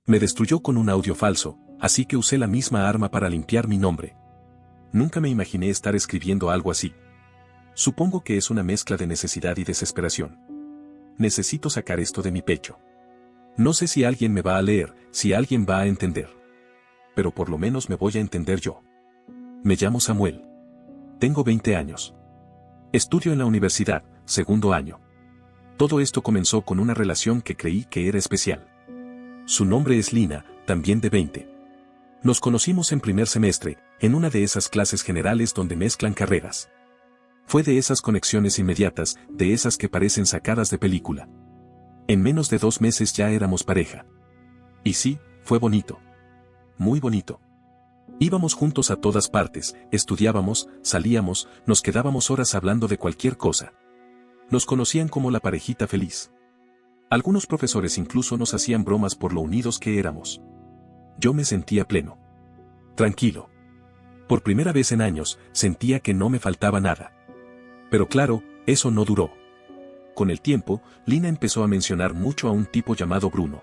Me destruyó con un audio falso, así que usé la misma arma para limpiar mi nombre. Nunca me imaginé estar escribiendo algo así. Supongo que es una mezcla de necesidad y desesperación. Necesito sacar esto de mi pecho. No sé si alguien me va a leer, si alguien va a entender. Pero por lo menos me voy a entender yo. Me llamo Samuel. Tengo 20 años. Estudio en la universidad, segundo año. Todo esto comenzó con una relación que creí que era especial. Su nombre es Lina, también de 20. Nos conocimos en primer semestre, en una de esas clases generales donde mezclan carreras. Fue de esas conexiones inmediatas, de esas que parecen sacadas de película. En menos de 2 meses ya éramos pareja. Y sí, fue bonito. Muy bonito. Íbamos juntos a todas partes, estudiábamos, salíamos, nos quedábamos horas hablando de cualquier cosa. Nos conocían como la parejita feliz. Algunos profesores incluso nos hacían bromas por lo unidos que éramos. Yo me sentía pleno. Tranquilo. Por primera vez en años, sentía que no me faltaba nada. Pero claro, eso no duró. Con el tiempo, Lina empezó a mencionar mucho a un tipo llamado Bruno.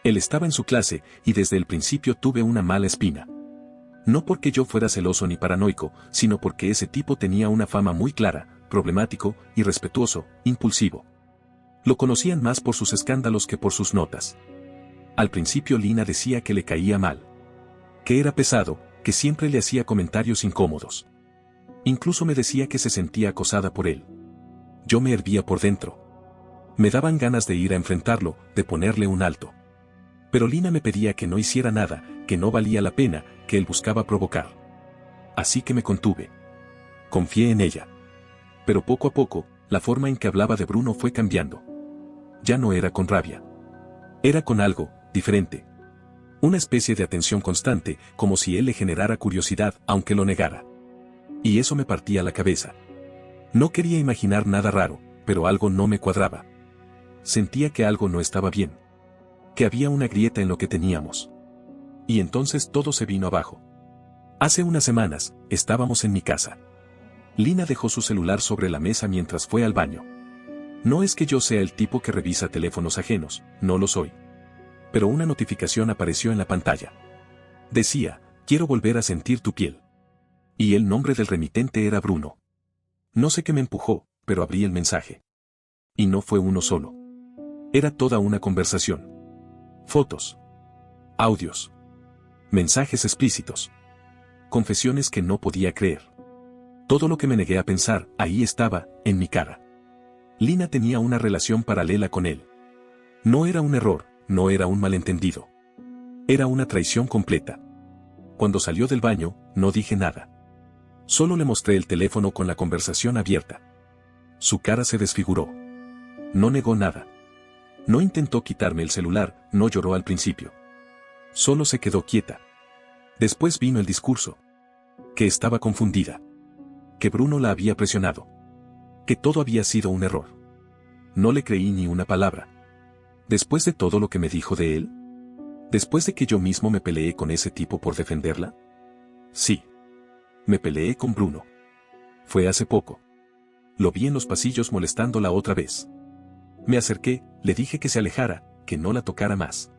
Él estaba en su clase, y desde el principio tuve una mala espina. No porque yo fuera celoso ni paranoico, sino porque ese tipo tenía una fama muy clara, problemático, irrespetuoso, impulsivo. Lo conocían más por sus escándalos que por sus notas. Al principio Lina decía que le caía mal. Que era pesado, que siempre le hacía comentarios incómodos. Incluso me decía que se sentía acosada por él. Yo me hervía por dentro. Me daban ganas de ir a enfrentarlo, de ponerle un alto. Pero Lina me pedía que no hiciera nada, que no valía la pena, que él buscaba provocar. Así que me contuve. Confié en ella. Pero poco a poco, la forma en que hablaba de Bruno fue cambiando. Ya no era con rabia. Era con algo diferente. Una especie de atención constante, como si él le generara curiosidad, aunque lo negara. Y eso me partía la cabeza. No quería imaginar nada raro, pero algo no me cuadraba. Sentía que algo no estaba bien. Que había una grieta en lo que teníamos. Y entonces todo se vino abajo. Hace unas semanas, estábamos en mi casa. Lina dejó su celular sobre la mesa mientras fue al baño. No es que yo sea el tipo que revisa teléfonos ajenos, no lo soy. Pero una notificación apareció en la pantalla. Decía, quiero volver a sentir tu piel. Y el nombre del remitente era Bruno. No sé qué me empujó, pero abrí el mensaje. Y no fue uno solo. Era toda una conversación. Fotos. Audios. Mensajes explícitos. Confesiones que no podía creer. Todo lo que me negué a pensar, ahí estaba, en mi cara. Lina tenía una relación paralela con él. No era un error, no era un malentendido. Era una traición completa. Cuando salió del baño, no dije nada. Solo le mostré el teléfono con la conversación abierta. Su cara se desfiguró. No negó nada. No intentó quitarme el celular, no lloró al principio. Solo se quedó quieta. Después vino el discurso. Que estaba confundida. Que Bruno la había presionado. Que todo había sido un error. No le creí ni una palabra. Después de todo lo que me dijo de él. Después de que yo mismo me peleé con ese tipo por defenderla. Sí. Me peleé con Bruno. Fue hace poco. Lo vi en los pasillos molestándola otra vez. Me acerqué, le dije que se alejara, que no la tocara más.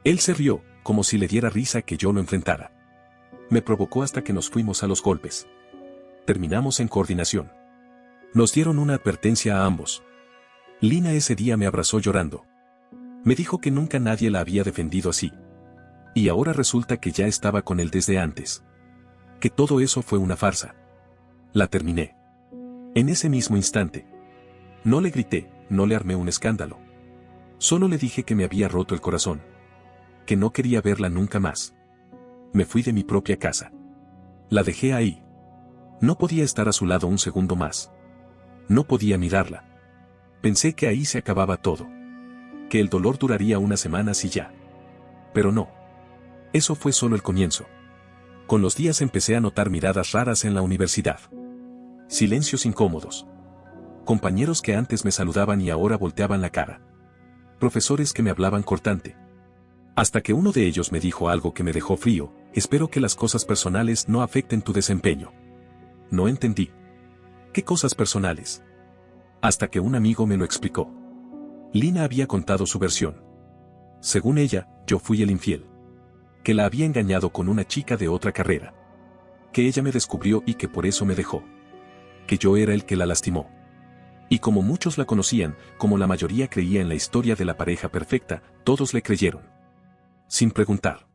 Él se rió, como si le diera risa que yo lo enfrentara. Me provocó hasta que nos fuimos a los golpes. Terminamos en coordinación. Nos dieron una advertencia a ambos. Lina ese día me abrazó llorando. Me dijo que nunca nadie la había defendido así. Y ahora resulta que ya estaba con él desde antes. Que todo eso fue una farsa. La terminé. En ese mismo instante. No le grité, no le armé un escándalo. Solo le dije que me había roto el corazón. Que no quería verla nunca más. Me fui de mi propia casa. La dejé ahí. No podía estar a su lado un segundo más. No podía mirarla. Pensé que ahí se acababa todo. Que el dolor duraría unas semanas y ya. Pero no. Eso fue solo el comienzo. Con los días empecé a notar miradas raras en la universidad. Silencios incómodos. Compañeros que antes me saludaban y ahora volteaban la cara. Profesores que me hablaban cortante. Hasta que uno de ellos me dijo algo que me dejó frío: espero que las cosas personales no afecten tu desempeño. No entendí. ¿Qué cosas personales? Hasta que un amigo me lo explicó. Lina había contado su versión. Según ella, yo fui el infiel. Que la había engañado con una chica de otra carrera. Que ella me descubrió y que por eso me dejó. Que yo era el que la lastimó. Y como muchos la conocían, como la mayoría creía en la historia de la pareja perfecta, todos le creyeron. Sin preguntar.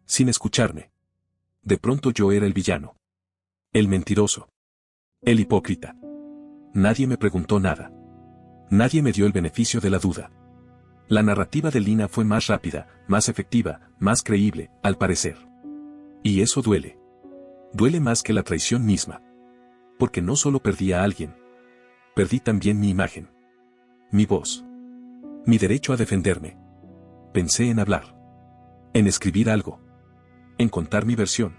Sin escucharme. De pronto yo era el villano. El mentiroso. El hipócrita. Nadie me preguntó nada. Nadie me dio el beneficio de la duda. La narrativa de Lina fue más rápida, más efectiva, más creíble, al parecer. Y eso duele. Duele más que la traición misma. Porque no solo perdí a alguien. Perdí también mi imagen. Mi voz. Mi derecho a defenderme. Pensé en hablar. En escribir algo. En contar mi versión.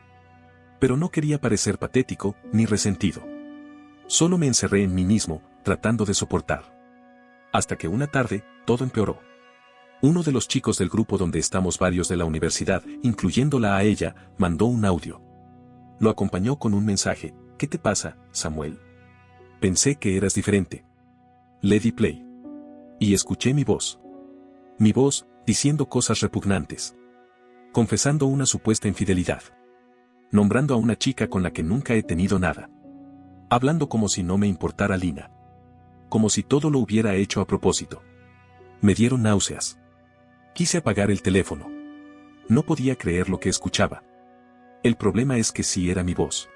Pero no quería parecer patético, ni resentido. Solo me encerré en mí mismo, tratando de soportar. Hasta que una tarde, todo empeoró. Uno de los chicos del grupo donde estamos varios de la universidad, incluyéndola a ella, mandó un audio. Lo acompañó con un mensaje: ¿qué te pasa, Samuel? Pensé que eras diferente. Le di play. Y escuché mi voz. Mi voz, diciendo cosas repugnantes. Confesando una supuesta infidelidad. Nombrando a una chica con la que nunca he tenido nada. Hablando como si no me importara Lina. Como si todo lo hubiera hecho a propósito. Me dieron náuseas. Quise apagar el teléfono. No podía creer lo que escuchaba. El problema es que sí era mi voz.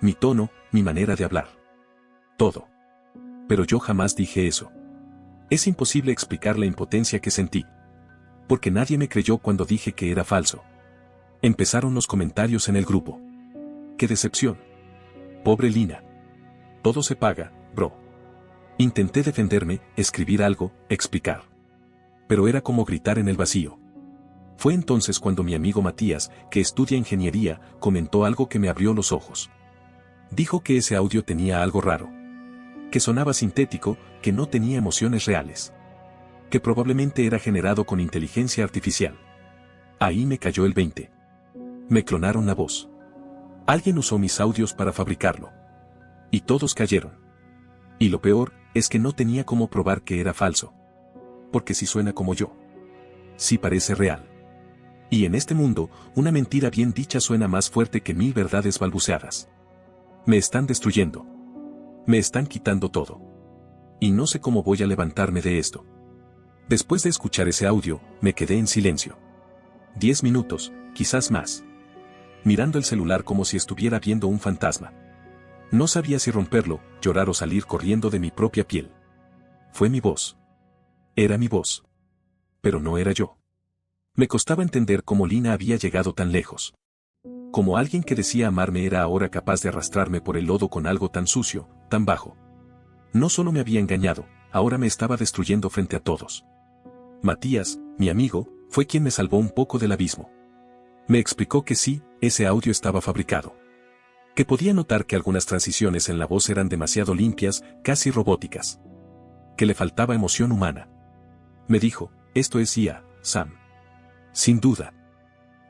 Mi tono, mi manera de hablar. Todo. Pero yo jamás dije eso. Es imposible explicar la impotencia que sentí. Porque nadie me creyó cuando dije que era falso. Empezaron los comentarios en el grupo. ¡Qué decepción! Pobre Lina. Todo se paga, bro. Intenté defenderme, escribir algo, explicar. Pero era como gritar en el vacío. Fue entonces cuando mi amigo Matías, que estudia ingeniería, comentó algo que me abrió los ojos. Dijo que ese audio tenía algo raro. Que sonaba sintético, que no tenía emociones reales. Que probablemente era generado con inteligencia artificial. Ahí me cayó el 20. Me clonaron la voz. Alguien usó mis audios para fabricarlo. Y todos cayeron. Y lo peor, es que no tenía cómo probar que era falso. Porque si suena como yo. Sí parece real. Y en este mundo, una mentira bien dicha suena más fuerte que 1000 verdades balbuceadas. Me están destruyendo. Me están quitando todo. Y no sé cómo voy a levantarme de esto. Después de escuchar ese audio, me quedé en silencio. 10 minutos, quizás más. Mirando el celular como si estuviera viendo un fantasma. No sabía si romperlo, llorar o salir corriendo de mi propia piel. Fue mi voz. Era mi voz. Pero no era yo. Me costaba entender cómo Lina había llegado tan lejos. Como alguien que decía amarme era ahora capaz de arrastrarme por el lodo con algo tan sucio, tan bajo. No solo me había engañado, ahora me estaba destruyendo frente a todos. Matías, mi amigo, fue quien me salvó un poco del abismo. Me explicó que sí, ese audio estaba fabricado. Que podía notar que algunas transiciones en la voz eran demasiado limpias, casi robóticas. Que le faltaba emoción humana. Me dijo, esto es IA, Sam. Sin duda.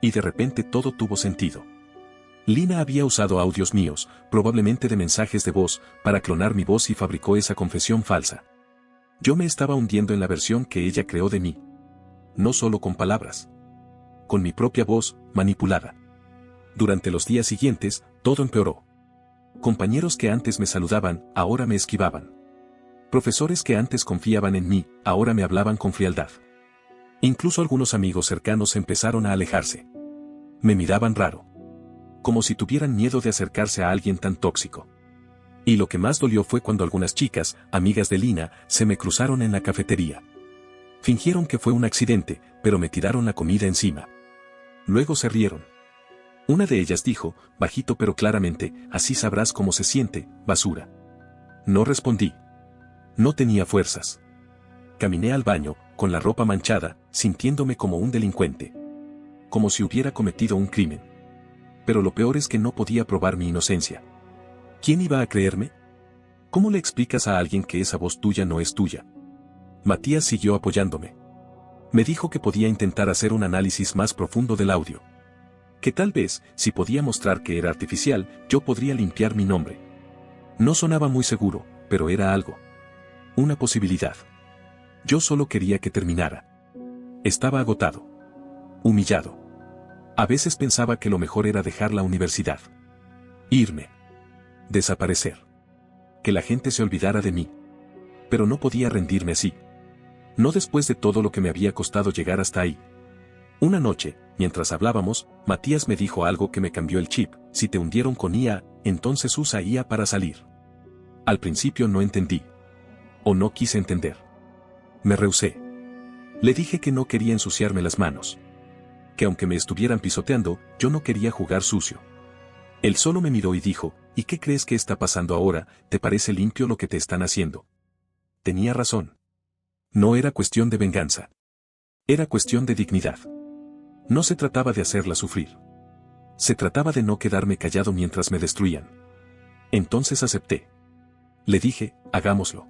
Y de repente todo tuvo sentido. Lina había usado audios míos, probablemente de mensajes de voz, para clonar mi voz y fabricó esa confesión falsa. Yo me estaba hundiendo en la versión que ella creó de mí. No solo con palabras. Con mi propia voz, manipulada. Durante los días siguientes, todo empeoró. Compañeros que antes me saludaban, ahora me esquivaban. Profesores que antes confiaban en mí, ahora me hablaban con frialdad. Incluso algunos amigos cercanos empezaron a alejarse. Me miraban raro. Como si tuvieran miedo de acercarse a alguien tan tóxico. Y lo que más dolió fue cuando algunas chicas, amigas de Lina, se me cruzaron en la cafetería. Fingieron que fue un accidente, pero me tiraron la comida encima. Luego se rieron. Una de ellas dijo, bajito pero claramente, así sabrás cómo se siente, basura. No respondí. No tenía fuerzas. Caminé al baño, con la ropa manchada, sintiéndome como un delincuente. Como si hubiera cometido un crimen. Pero lo peor es que no podía probar mi inocencia. ¿Quién iba a creerme? ¿Cómo le explicas a alguien que esa voz tuya no es tuya? Matías siguió apoyándome. Me dijo que podía intentar hacer un análisis más profundo del audio. Que tal vez, si podía mostrar que era artificial, yo podría limpiar mi nombre. No sonaba muy seguro, pero era algo. Una posibilidad. Yo solo quería que terminara. Estaba agotado. Humillado. A veces pensaba que lo mejor era dejar la universidad. Irme. Desaparecer. Que la gente se olvidara de mí. Pero no podía rendirme así. No después de todo lo que me había costado llegar hasta ahí. Una noche, mientras hablábamos, Matías me dijo algo que me cambió el chip: si te hundieron con IA, entonces usa IA para salir. Al principio no entendí. O no quise entender. Me rehusé. Le dije que no quería ensuciarme las manos. Que aunque me estuvieran pisoteando, yo no quería jugar sucio. Él solo me miró y dijo: ¿y qué crees que está pasando ahora? ¿Te parece limpio lo que te están haciendo? Tenía razón. No era cuestión de venganza. Era cuestión de dignidad. No se trataba de hacerla sufrir. Se trataba de no quedarme callado mientras me destruían. Entonces acepté. Le dije: hagámoslo.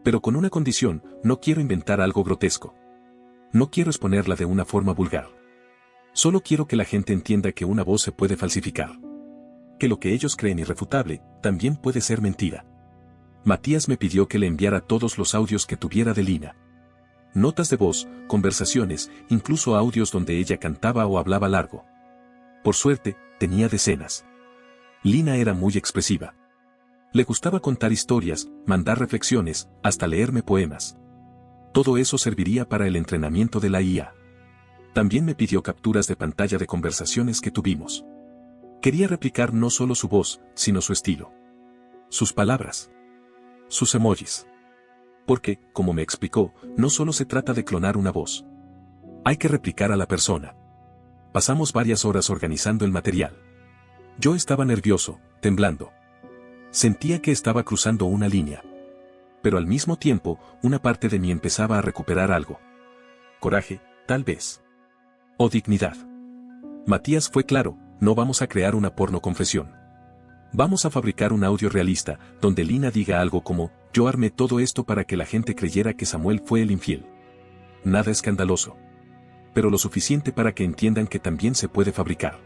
Pero con una condición: no quiero inventar algo grotesco. No quiero exponerla de una forma vulgar. Solo quiero que la gente entienda que una voz se puede falsificar. Que lo que ellos creen irrefutable, también puede ser mentira. Matías me pidió que le enviara todos los audios que tuviera de Lina. Notas de voz, conversaciones, incluso audios donde ella cantaba o hablaba largo. Por suerte, tenía decenas. Lina era muy expresiva. Le gustaba contar historias, mandar reflexiones, hasta leerme poemas. Todo eso serviría para el entrenamiento de la IA. También me pidió capturas de pantalla de conversaciones que tuvimos. Quería replicar no solo su voz, sino su estilo. Sus palabras. Sus emojis. Porque, como me explicó, no solo se trata de clonar una voz. Hay que replicar a la persona. Pasamos varias horas organizando el material. Yo estaba nervioso, temblando. Sentía que estaba cruzando una línea. Pero al mismo tiempo, una parte de mí empezaba a recuperar algo. Coraje, tal vez. O dignidad. Matías fue claro: no vamos a crear una porno confesión. Vamos a fabricar un audio realista, donde Lina diga algo como: yo armé todo esto para que la gente creyera que Samuel fue el infiel. Nada escandaloso. Pero lo suficiente para que entiendan que también se puede fabricar.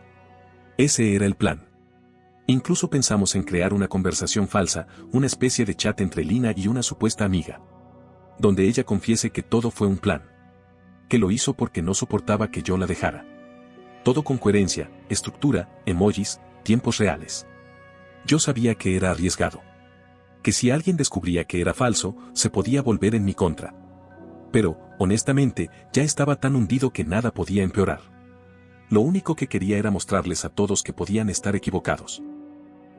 Ese era el plan. Incluso pensamos en crear una conversación falsa, una especie de chat entre Lina y una supuesta amiga. Donde ella confiese que todo fue un plan. Que lo hizo porque no soportaba que yo la dejara. Todo con coherencia, estructura, emojis, tiempos reales. Yo sabía que era arriesgado. Que si alguien descubría que era falso, se podía volver en mi contra. Pero, honestamente, ya estaba tan hundido que nada podía empeorar. Lo único que quería era mostrarles a todos que podían estar equivocados.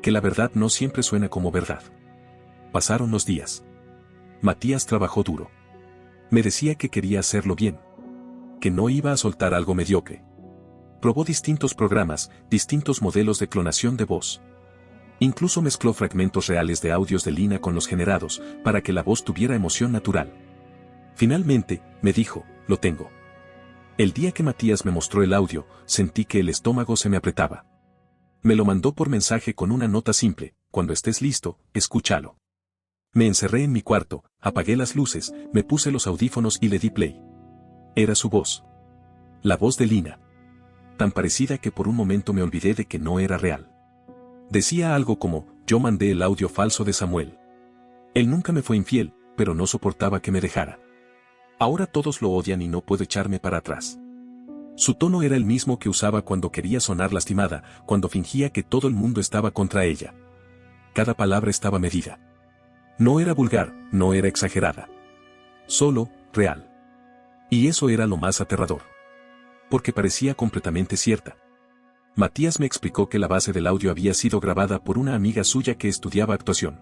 Que la verdad no siempre suena como verdad. Pasaron los días. Matías trabajó duro. Me decía que quería hacerlo bien. Que no iba a soltar algo mediocre. Probó distintos programas, distintos modelos de clonación de voz. Incluso mezcló fragmentos reales de audios de Lina con los generados, para que la voz tuviera emoción natural. Finalmente, me dijo: lo tengo. El día que Matías me mostró el audio, sentí que el estómago se me apretaba. Me lo mandó por mensaje con una nota simple: cuando estés listo, escúchalo. Me encerré en mi cuarto, apagué las luces, me puse los audífonos y le di play. Era su voz. La voz de Lina. Tan parecida que por un momento me olvidé de que no era real. Decía algo como: yo mandé el audio falso de Samuel. Él nunca me fue infiel, pero no soportaba que me dejara. Ahora todos lo odian y no puedo echarme para atrás. Su tono era el mismo que usaba cuando quería sonar lastimada, cuando fingía que todo el mundo estaba contra ella. Cada palabra estaba medida. No era vulgar, no era exagerada. Solo, real. Y eso era lo más aterrador. Porque parecía completamente cierta. Matías me explicó que la base del audio había sido grabada por una amiga suya que estudiaba actuación.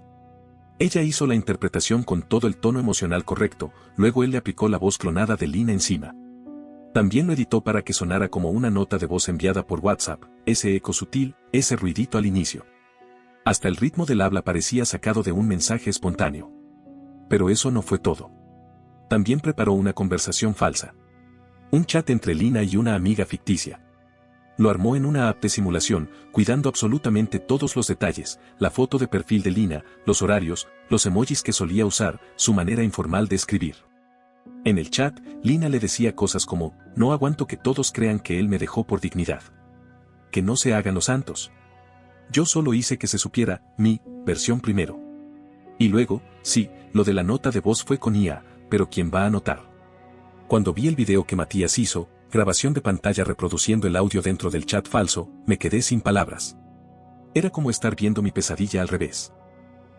Ella hizo la interpretación con todo el tono emocional correcto, luego él le aplicó la voz clonada de Lina encima. También lo editó para que sonara como una nota de voz enviada por WhatsApp, ese eco sutil, ese ruidito al inicio. Hasta el ritmo del habla parecía sacado de un mensaje espontáneo. Pero eso no fue todo. También preparó una conversación falsa. Un chat entre Lina y una amiga ficticia. Lo armó en una app de simulación, cuidando absolutamente todos los detalles: la foto de perfil de Lina, los horarios, los emojis que solía usar, su manera informal de escribir. En el chat, Lina le decía cosas como: no aguanto que todos crean que él me dejó por dignidad. Que no se hagan los santos. Yo solo hice que se supiera mi versión primero. Y luego, sí, lo de la nota de voz fue con IA, pero ¿quién va a notar? Cuando vi el video que Matías hizo, grabación de pantalla reproduciendo el audio dentro del chat falso, me quedé sin palabras. Era como estar viendo mi pesadilla al revés.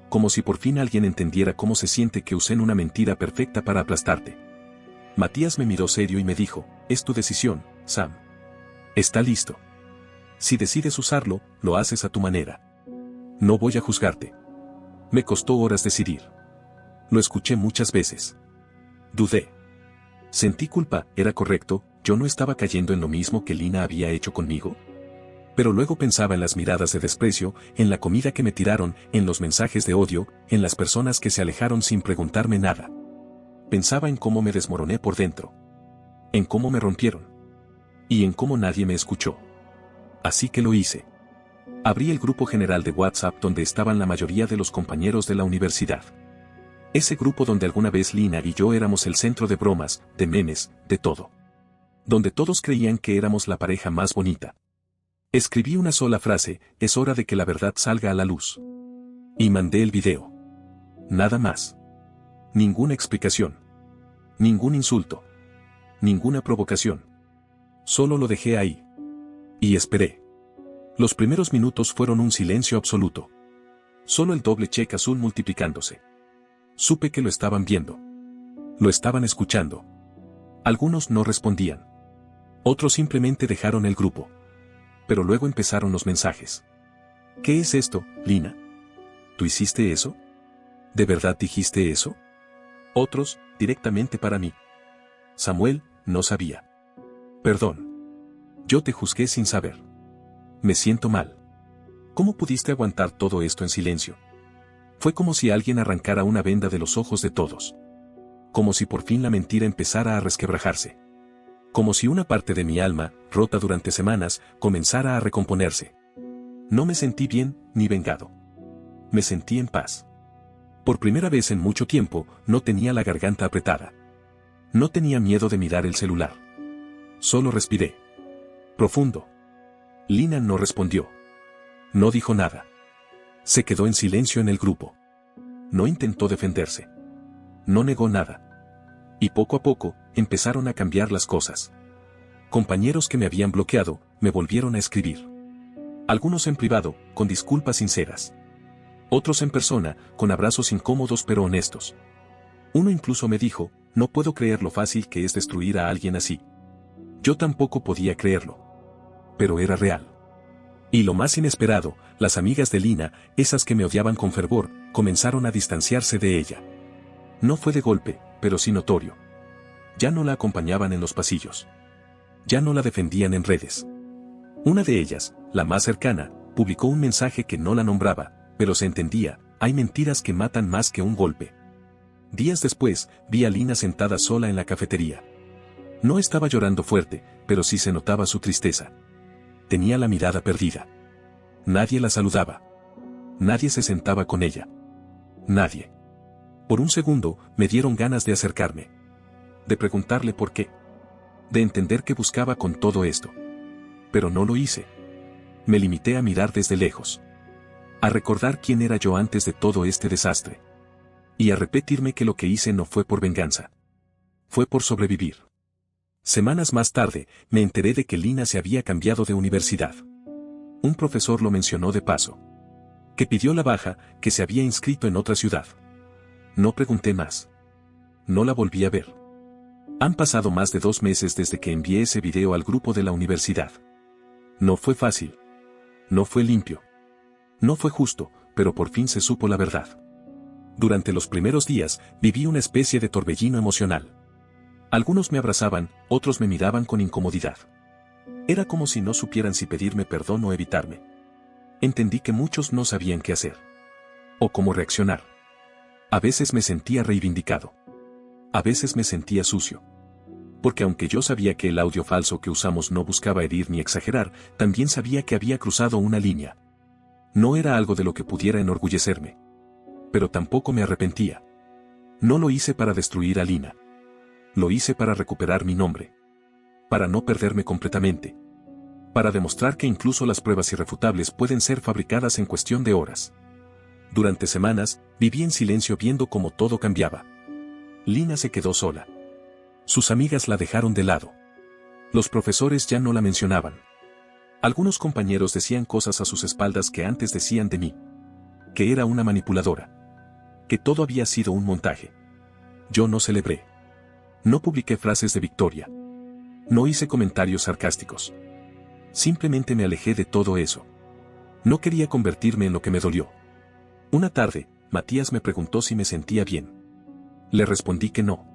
Como si por fin alguien entendiera cómo se siente que usen una mentira perfecta para aplastarte. Matías me miró serio y me dijo, es tu decisión, Sam. Está listo. Si decides usarlo, lo haces a tu manera. No voy a juzgarte. Me costó horas decidir. Lo escuché muchas veces. Dudé. Sentí culpa, ¿era correcto? ¿Yo no estaba cayendo en lo mismo que Lina había hecho conmigo? Pero luego pensaba en las miradas de desprecio, en la comida que me tiraron, en los mensajes de odio, en las personas que se alejaron sin preguntarme nada. Pensaba en cómo me desmoroné por dentro. En cómo me rompieron. Y en cómo nadie me escuchó. Así que lo hice. Abrí el grupo general de WhatsApp donde estaban la mayoría de los compañeros de la universidad. Ese grupo donde alguna vez Lina y yo éramos el centro de bromas, de memes, de todo. Donde todos creían que éramos la pareja más bonita. Escribí una sola frase, es hora de que la verdad salga a la luz. Y mandé el video. Nada más. Ninguna explicación. Ningún insulto. Ninguna provocación. Solo lo dejé ahí. Y esperé. Los primeros minutos fueron un silencio absoluto. Solo el doble check azul multiplicándose. Supe que lo estaban viendo. Lo estaban escuchando. Algunos no respondían. Otros simplemente dejaron el grupo. Pero luego empezaron los mensajes. ¿Qué es esto, Lina? ¿Tú hiciste eso? ¿De verdad dijiste eso? Otros, directamente para mí. Samuel, no sabía. Perdón. Yo te juzgué sin saber. Me siento mal. ¿Cómo pudiste aguantar todo esto en silencio? Fue como si alguien arrancara una venda de los ojos de todos. Como si por fin la mentira empezara a resquebrajarse. Como si una parte de mi alma, rota durante semanas, comenzara a recomponerse. No me sentí bien, ni vengado. Me sentí en paz. Por primera vez en mucho tiempo, no tenía la garganta apretada. No tenía miedo de mirar el celular. Solo respiré. Profundo. Lina no respondió. No dijo nada. Se quedó en silencio en el grupo. No intentó defenderse. No negó nada. Y poco a poco, empezaron a cambiar las cosas. Compañeros que me habían bloqueado, me volvieron a escribir. Algunos en privado, con disculpas sinceras. Otros en persona, con abrazos incómodos pero honestos. Uno incluso me dijo, no puedo creer lo fácil que es destruir a alguien así. Yo tampoco podía creerlo. Pero era real. Y lo más inesperado, las amigas de Lina, esas que me odiaban con fervor, comenzaron a distanciarse de ella. No fue de golpe, pero sí notorio. Ya no la acompañaban en los pasillos. Ya no la defendían en redes. Una de ellas, la más cercana, publicó un mensaje que no la nombraba, pero se entendía, hay mentiras que matan más que un golpe. Días después, vi a Lina sentada sola en la cafetería. No estaba llorando fuerte, pero sí se notaba su tristeza. Tenía la mirada perdida. Nadie la saludaba. Nadie se sentaba con ella. Nadie. Por un segundo, me dieron ganas de acercarme. De preguntarle por qué. De entender qué buscaba con todo esto. Pero no lo hice. Me limité a mirar desde lejos. A recordar quién era yo antes de todo este desastre. Y a repetirme que lo que hice no fue por venganza. Fue por sobrevivir. Semanas más tarde, me enteré de que Lina se había cambiado de universidad. Un profesor lo mencionó de paso. Que pidió la baja, que se había inscrito en otra ciudad. No pregunté más. No la volví a ver. Han pasado más de 2 meses desde que envié ese video al grupo de la universidad. No fue fácil. No fue limpio. No fue justo, pero por fin se supo la verdad. Durante los primeros días, viví una especie de torbellino emocional. Algunos me abrazaban, otros me miraban con incomodidad. Era como si no supieran si pedirme perdón o evitarme. Entendí que muchos no sabían qué hacer. O cómo reaccionar. A veces me sentía reivindicado. A veces me sentía sucio. Porque aunque yo sabía que el audio falso que usamos no buscaba herir ni exagerar, también sabía que había cruzado una línea. No era algo de lo que pudiera enorgullecerme. Pero tampoco me arrepentía. No lo hice para destruir a Lina. Lo hice para recuperar mi nombre. Para no perderme completamente. Para demostrar que incluso las pruebas irrefutables pueden ser fabricadas en cuestión de horas. Durante semanas, viví en silencio viendo cómo todo cambiaba. Lina se quedó sola. Sus amigas la dejaron de lado. Los profesores ya no la mencionaban. Algunos compañeros decían cosas a sus espaldas que antes decían de mí. Que era una manipuladora. Que todo había sido un montaje. Yo no celebré. No publiqué frases de victoria. No hice comentarios sarcásticos. Simplemente me alejé de todo eso. No quería convertirme en lo que me dolió. Una tarde, Matías me preguntó si me sentía bien. Le respondí que no.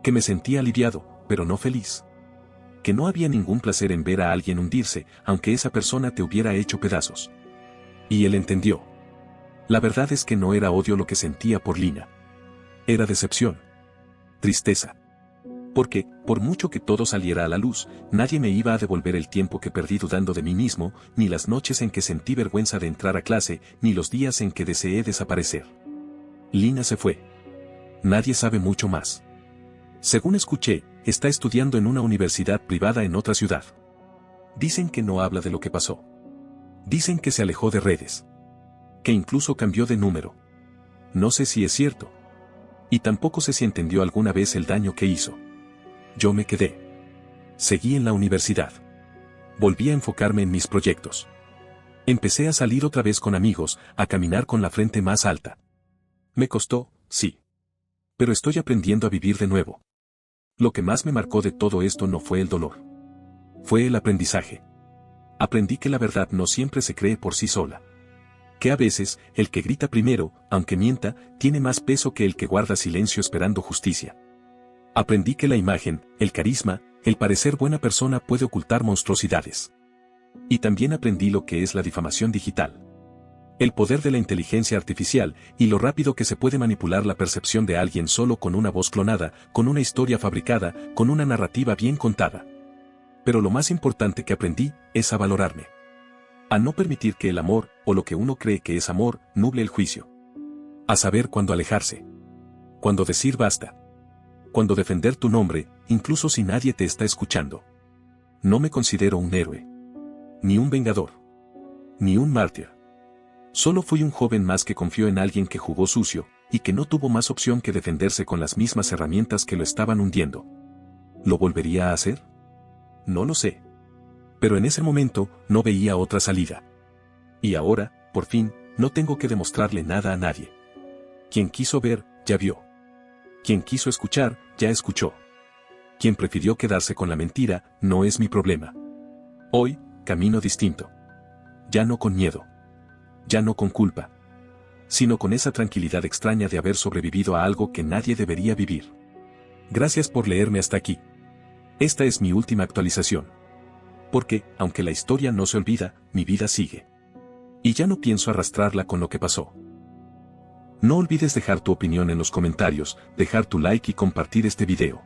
Que me sentía aliviado, pero no feliz. Que no había ningún placer en ver a alguien hundirse, aunque esa persona te hubiera hecho pedazos. Y él entendió. La verdad es que no era odio lo que sentía por Lina. Era decepción. Tristeza. Porque, por mucho que todo saliera a la luz, nadie me iba a devolver el tiempo que perdí dudando de mí mismo, ni las noches en que sentí vergüenza de entrar a clase, ni los días en que deseé desaparecer. Lina se fue. Nadie sabe mucho más. Según escuché, está estudiando en una universidad privada en otra ciudad. Dicen que no habla de lo que pasó. Dicen que se alejó de redes. Que incluso cambió de número. No sé si es cierto. Y tampoco sé si entendió alguna vez el daño que hizo. Yo me quedé. Seguí en la universidad. Volví a enfocarme en mis proyectos. Empecé a salir otra vez con amigos, a caminar con la frente más alta. Me costó, sí. Pero estoy aprendiendo a vivir de nuevo. Lo que más me marcó de todo esto no fue el dolor. Fue el aprendizaje. Aprendí que la verdad no siempre se cree por sí sola. Que a veces, el que grita primero, aunque mienta, tiene más peso que el que guarda silencio esperando justicia. Aprendí que la imagen, el carisma, el parecer buena persona puede ocultar monstruosidades. Y también aprendí lo que es la difamación digital. El poder de la inteligencia artificial y lo rápido que se puede manipular la percepción de alguien solo con una voz clonada, con una historia fabricada, con una narrativa bien contada. Pero lo más importante que aprendí es a valorarme. A no permitir que el amor, o lo que uno cree que es amor, nuble el juicio. A saber cuándo alejarse. Cuándo decir basta. Cuándo defender tu nombre, incluso si nadie te está escuchando. No me considero un héroe. Ni un vengador. Ni un mártir. Solo fui un joven más que confió en alguien que jugó sucio, y que no tuvo más opción que defenderse con las mismas herramientas que lo estaban hundiendo. ¿Lo volvería a hacer? No lo sé. Pero en ese momento, no veía otra salida. Y ahora, por fin, no tengo que demostrarle nada a nadie. Quien quiso ver, ya vio. Quien quiso escuchar, ya escuchó. Quien prefirió quedarse con la mentira, no es mi problema. Hoy, camino distinto. Ya no con miedo. Ya no con culpa. Sino con esa tranquilidad extraña de haber sobrevivido a algo que nadie debería vivir. Gracias por leerme hasta aquí. Esta es mi última actualización. Porque, aunque la historia no se olvida, mi vida sigue. Y ya no pienso arrastrarla con lo que pasó. No olvides dejar tu opinión en los comentarios, dejar tu like y compartir este video.